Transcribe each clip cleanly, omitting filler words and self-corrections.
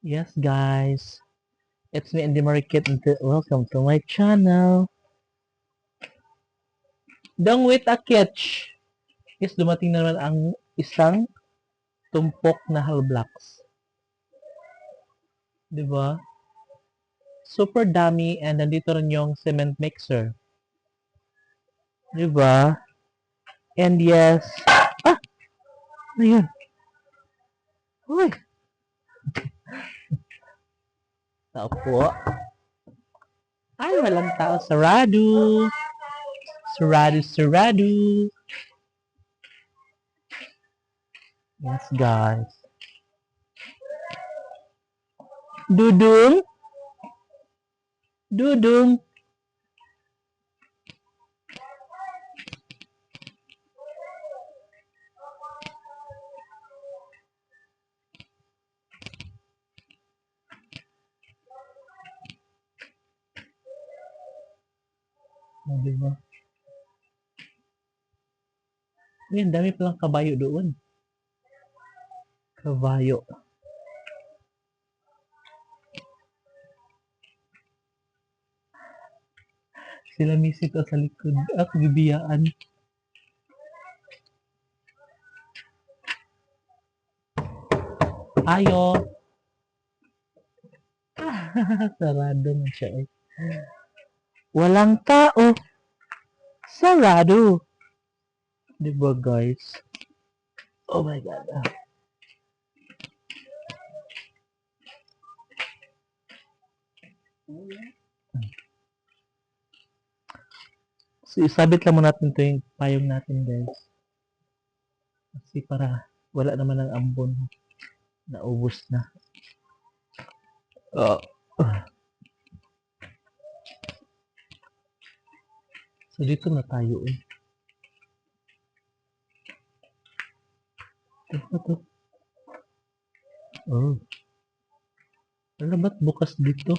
Yes, guys. It's me, Andy Marikit, and welcome to my channel. Dong with a catch. Yes, dumating na naman ang isang tumpok na halblocks. Diba? Super dami, and nandito rin yung cement mixer. Diba? And yes, ano yun? Uy! Tao po. Ay, walang tao. Sarado! Sarado! Yes, guys. Dudung! Dudung! Oh, diba? Yan, dami palang kabayo doon. Kabayo. Sila misito sa likod. Ako bibiyaan. Ayo. Sarado na siya eh. Walang tao. Sarado. Diba guys? Oh my God. So, isabit lang muna natin ito yung payong natin guys. Kasi para wala naman ang ambon. Naubos na. Oh. So, dito na tayo eh. Ito. Oh. Wala ba't bukas dito?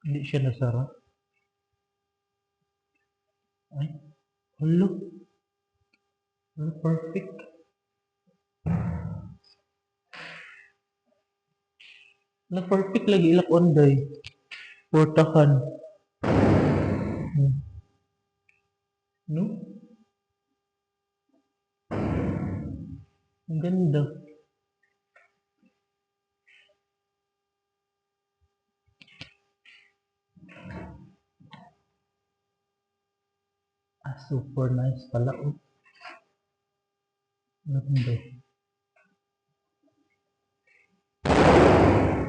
Hindi siya nasara. Ay. Hello. Perfect. Na perfect lagi ilak onday. Portahan. No? Ang ganda. Super nice pala. Oh. Ganda.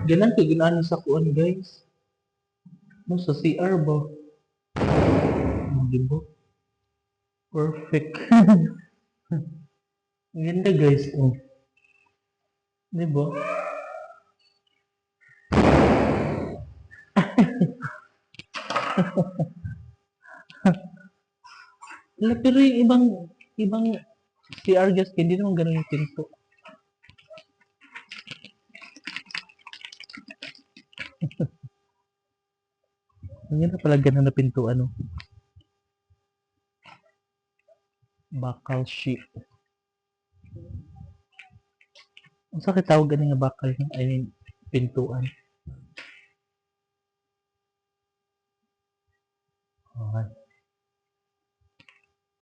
Ganang kaginaan sa kuan guys. No, sa CR ba? Diba? Perfect. Ganda guys. Oh. Diba? Pero yung ibang CR guys, hindi naman ganun yung pinto. Ang ganda pala ganun na pinto, ano? Bakal sheet. Ang sakit tawag ganing nga bakal, I mean, pintuan. Okay.